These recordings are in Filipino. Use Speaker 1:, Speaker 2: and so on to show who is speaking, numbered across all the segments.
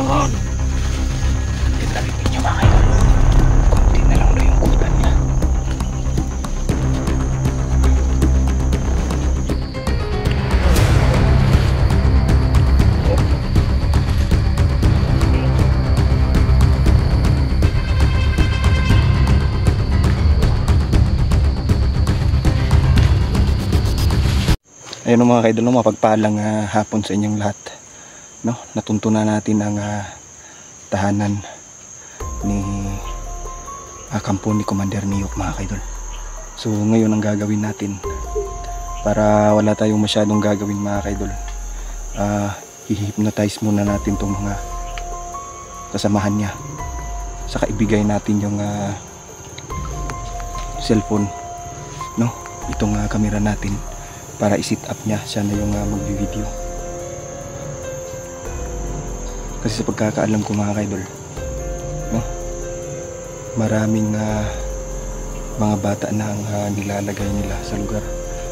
Speaker 1: Yan. Yan, narinig nyo mga idol. Kunti na lang yung kutan niya. Ayun mga kaidol, mapagpalang hapon sa inyong lahat. No, natuntunan natin ang tahanan ni kampo ni Commander Niyok mga kaidol. So ngayon ang gagawin natin para wala tayong masyadong gagawin mga kaidol, i-hypnotize muna natin tong mga kasamahan niya, saka ibigay natin yung cellphone, no, itong camera natin para i-sit up niya, siya na yung magbi-video. Kasi sa pagkakaalam ko mga kaidol, no, maraming mga bata na ang nilalagay nila sa lugar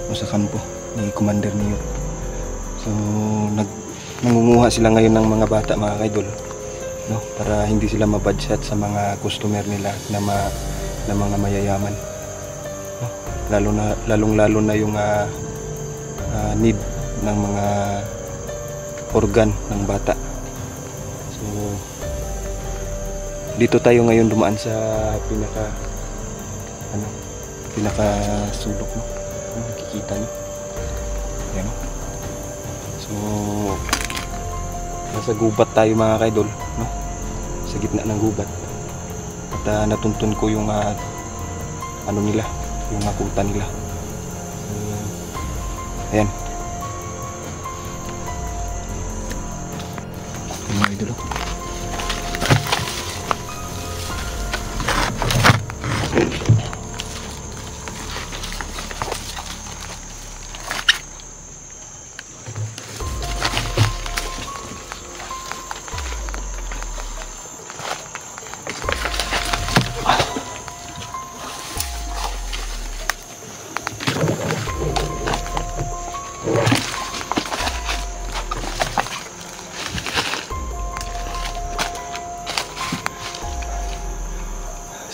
Speaker 1: o sa kampo ni Commander Niyok. So nangunguha sila ngayon ng mga bata mga kaidol, no, para hindi sila mabadshot sa mga customer nila na mga mayayaman, no? Lalong-lalo na yung need ng mga organ ng bata. So dito tayo ngayon dumaan sa pinaka sulok, no? Nakikita niyo yan, no? So nasa gubat tayo mga kaidol, no? Sa gitna ng gubat, at natuntun ko yung ano nila, yung kutan nila. Ayan. Yung mga idol.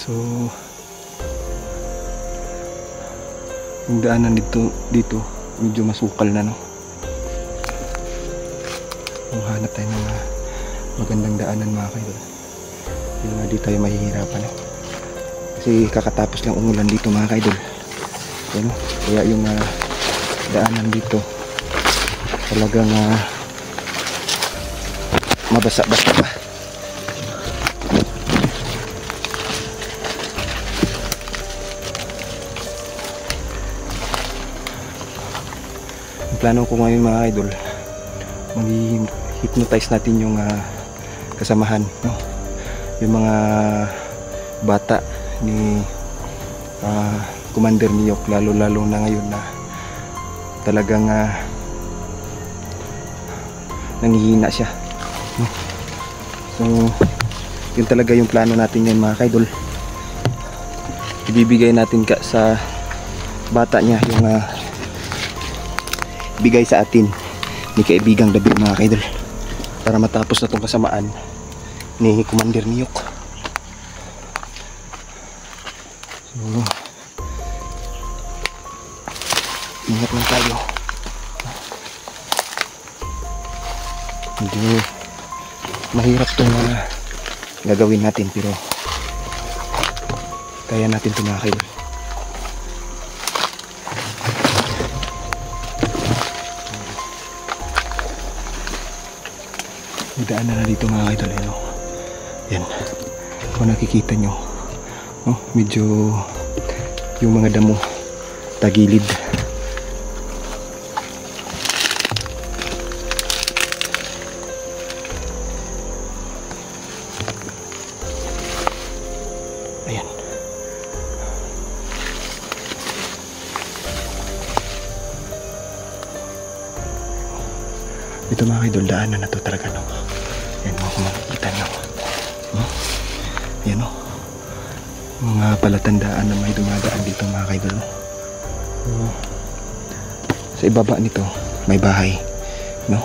Speaker 1: So yung daanan dito medyo masukal na, no? Hanap tayo ng magandang daanan mga kaidol. Hindi tayo mahihirapan, no? Kasi kakatapos lang umulan dito mga kaidol. Ano? Kaya yung daanan dito talagang mabasa-basa pa. Plano ko ngayon mga idol, mag-hypnotize natin yung kasamahan, no? Yung mga bata ni Commander Niyok, lalo na ngayon na talagang nanghihina siya, no? So yun talaga yung plano natin yan mga idol. Ibibigay natin sa bata niya yung bigay sa atin ni kaibigang David mga kaidol, para matapos na itong kasamaan ni Commander Niyok. So ingat lang tayo. Medyo mahirap itong gagawin natin, pero kaya natin ito mga kaidol. Daan na dito mga idol, no? Yan, kung nakikita nyo, oh, medyo yung mga damo tagilid. Ayan. Ito mga idol, daanan na to talaga, no? Yan mo kung makikita nyo. Yan, no? Mga palatandaan na may dumadaan dito mga idol. Sa ibaba nito may bahay, no?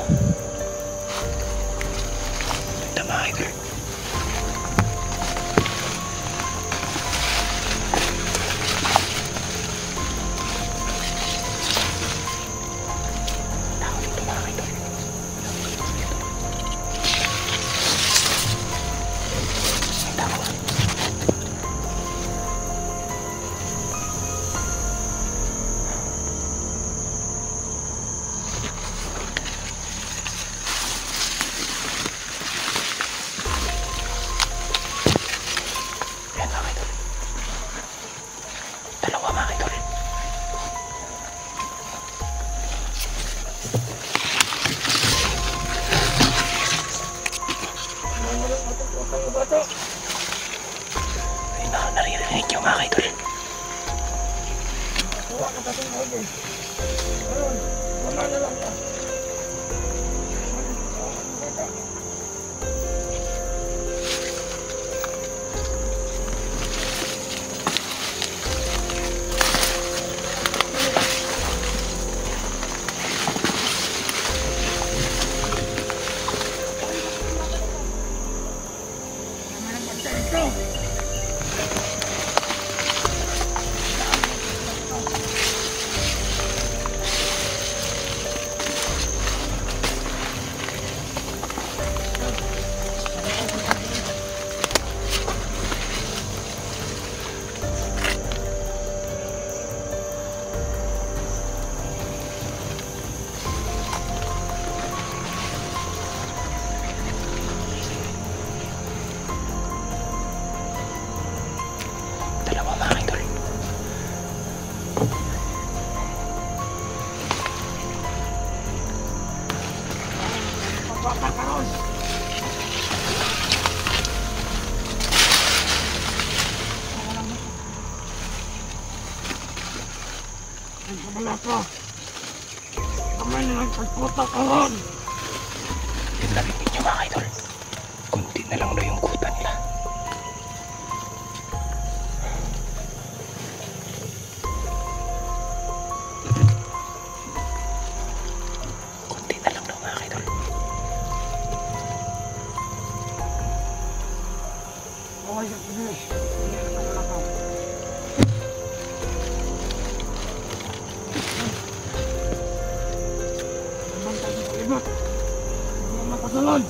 Speaker 1: Ito mga Ay, naririnig nyo mga kaidol.
Speaker 2: Wala na lang yan.
Speaker 1: Dalawa mga kaidol.
Speaker 2: Pagkakaroon. Ang kabala ko. Kamay na lang pagputak karoon.
Speaker 1: Yung narinig nyo mga kaidol. Kunti na lang daw yung kuta nila. Kunti na lang daw mga kaidol.
Speaker 2: Okay, sige. Hindi na ako. Bantay sa palibot. Hindi na makasalon.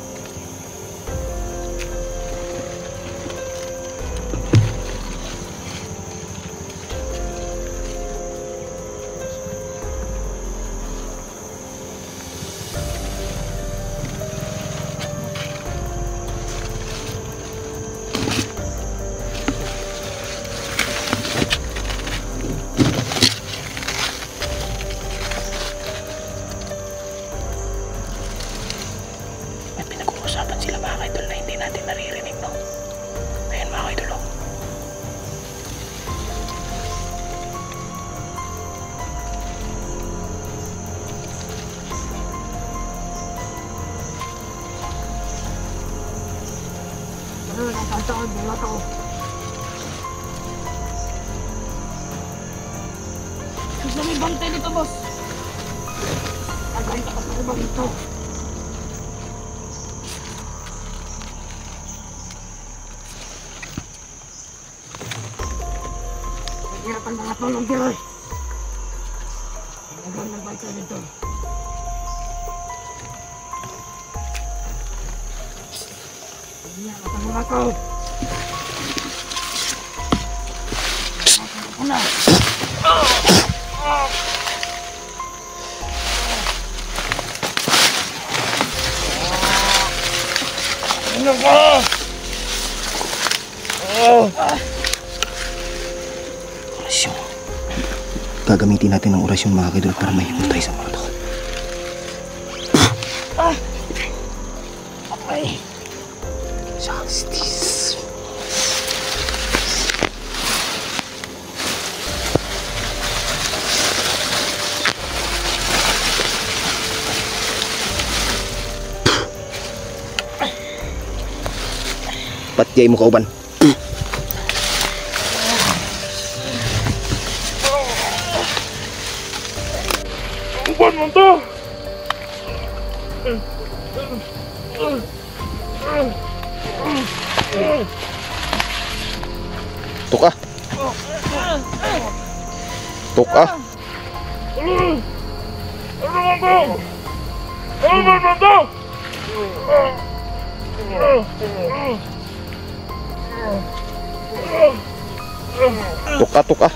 Speaker 1: May pinag-uusapan sila mga kaidol na hindi natin naririnig, no? Ayan mga kaidol, oh.
Speaker 2: Ano na ang kantaan? Wala ko. Gusto may bantay dito, boss. Agay ka sa ibang ito. Hirap ang mga tulong dito. Agay ng bantay dito. Iya, matang ako. Ako na. Ano ka?
Speaker 1: Orasyon. Gagamitin natin ang orasyon mga kaidol para mahimot tayo sa mga to.
Speaker 2: Okay.
Speaker 1: Justice. Patjay mo kauban.
Speaker 2: Uban mo to!
Speaker 1: Tuka. Tuka.
Speaker 2: Ano mo to? Ano mo to?
Speaker 1: Tuka, tuka.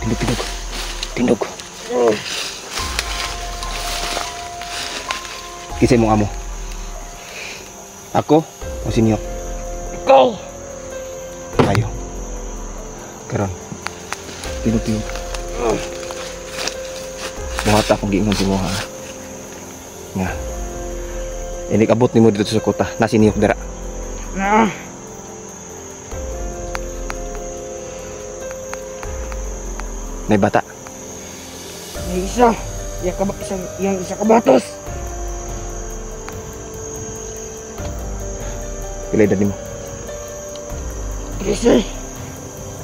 Speaker 1: Tindog, tindog. Tindog. Kisay mong amo. Ako o si Niyok?
Speaker 2: Ikaw!
Speaker 1: Tayo. Karon. Tinutiyog. Muhata akong giingon si Moha. Nga. Inikabot ni mo dito sa kuta. Na si Niyok dira.
Speaker 2: Na!
Speaker 1: May bata.
Speaker 2: May isa! Yang isa kabatos!
Speaker 1: Pilay edad nimo.
Speaker 2: Kasi,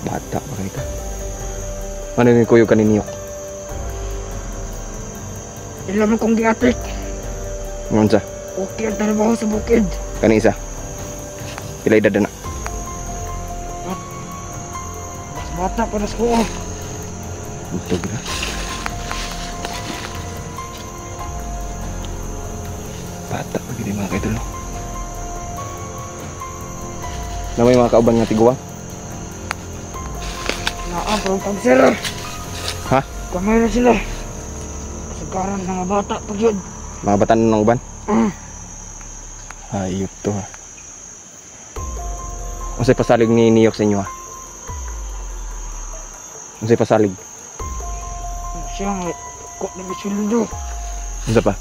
Speaker 1: Bata pa ka. Ano yung kuyog ka ni Niyok?
Speaker 2: ilam kong giatik.
Speaker 1: Ngon sa?
Speaker 2: Okay ang trabaho sa bukid.
Speaker 1: Kani isa? Pilay edad na.
Speaker 2: Mas bata pa na ko.
Speaker 1: Ito gira. Bata pa gini mga kaidol. Na may mga kauban nga tiguang?
Speaker 2: Naapang pag-sir.
Speaker 1: Ha?
Speaker 2: Kamay na sila. Kasagaran ng mga bata pag yun.
Speaker 1: Mga bata na ng uban?
Speaker 2: Ah,
Speaker 1: Ayop to ha. Unsay pasalig ni Niyok sa inyo ha? Unsay pasalig?
Speaker 2: siya nga. Kok na bisuldo.
Speaker 1: Unsa pa?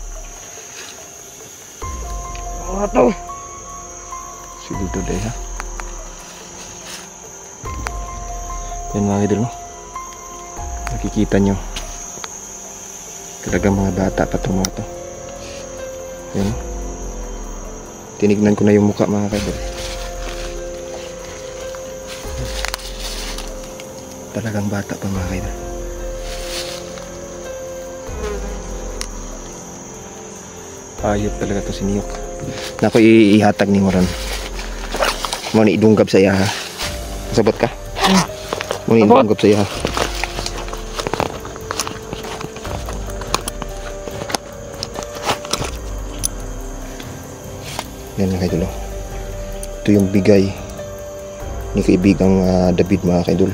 Speaker 2: Mga to.
Speaker 1: Sildo day ha. Yan mga idol mo. Nakikita nyo. Talagang mga bata pa itong mga to. Yan. Tinignan ko na yung mukha mga kaidol. Talagang bata pa mga kaidol. Ayop talaga to si Niyok. Nako ihatag ni mo ron. Mo ni idunggab sa iya ha. Sabot ka? Mo ni idunggab sa iya ha. Yan mga kaidol. Ito yung bigay ni kaibigang David mga kaidol.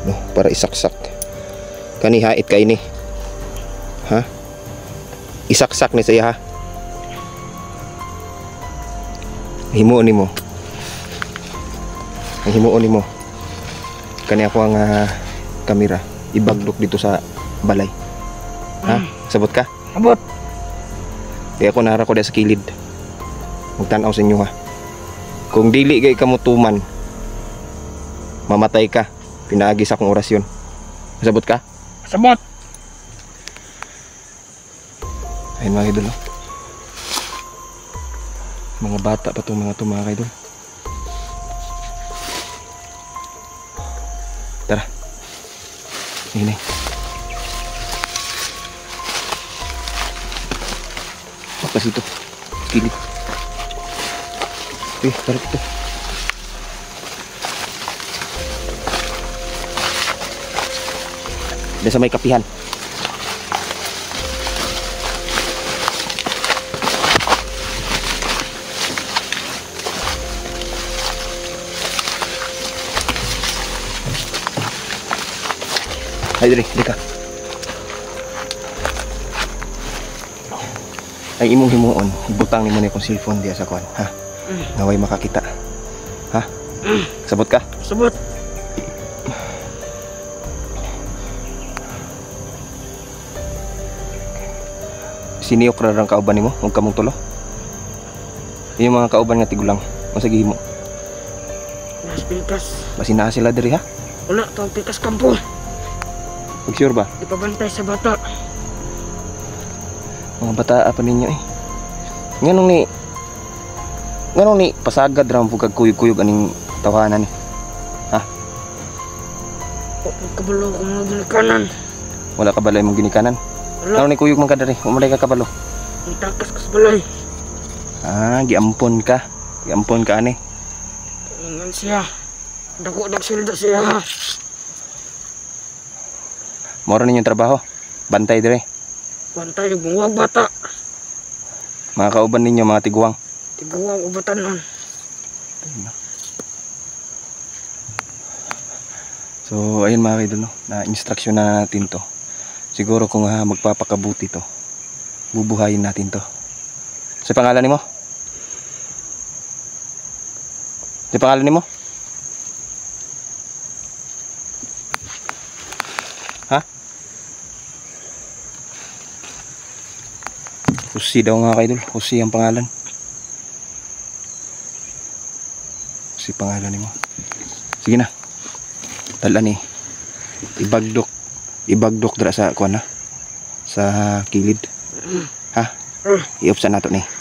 Speaker 1: No, para isaksak. Kani hait kay ni. Ha? Isaksak ni sa iya ha. Himuon nimo. Ang himuon nimo. Kani ako ang kamera ibaglok dito sa balay. Ha? Sabot ka?
Speaker 2: Abot.
Speaker 1: Kaya ako nara ko sa kilid. Magtanaw sa inyo ha. Kung dili kay kamutuman, mamatay ka. Pinaagi sa akong orasyon. Sabot ka?
Speaker 2: Sabot.
Speaker 1: Ayun mga idol. Mga bata pa itong mga idol. Tara. Ini. Bakas ito. Kilid. Tarik ito. Ada sa may kapihan. Ay, dali ka. Ay imong himuon, ibutang nimo ni akong cellphone diya sa kuan, ha? Naway makakita. Ha? Sabot ka?
Speaker 2: Sabot.
Speaker 1: Siniyok ra rang kauban nimo, ug kamong tulo. Yung mga kauban nga tigulang, masagi himo.
Speaker 2: Mas pikas.
Speaker 1: Basin na sila diri ha?
Speaker 2: Wala tawag pikas kampo.
Speaker 1: Pag sure ba?
Speaker 2: Di pa bantay sa bata.
Speaker 1: Mga bata apa ninyo eh. Nganong ni pasagad ra mo kag kuyog-kuyog aning tawanan eh. Ha?
Speaker 2: Kabalo ko mga ginikanan.
Speaker 1: Wala ka balay mong ginikanan.
Speaker 2: Wala.
Speaker 1: Nganong ni kuyog man ka diri? Umalay ka kabalo.
Speaker 2: Ang takas ko sa balay.
Speaker 1: Ah, giampon ka. Giampon ka ani.
Speaker 2: Ingan siya. Dako sildo siya.
Speaker 1: Moro ninyong trabaho. Bantay dire.
Speaker 2: Bantay yung buwag bata.
Speaker 1: Mga kauban ninyo, mga tiguang.
Speaker 2: Tiguang ubatan nun.
Speaker 1: So, ayun mga kaidol, no? Na-instruction na natin to. Siguro kung magpapakabuti to, bubuhayin natin to. Sa pangalan nimo? Sa pangalan nimo? Ha? Jose daw nga kaidol. Jose ang pangalan. Jose pangalan nimo. Sige na. Tala ni. Ibagdok dira sa kuan na. Sa kilid. Ha? I-opsan nato ni.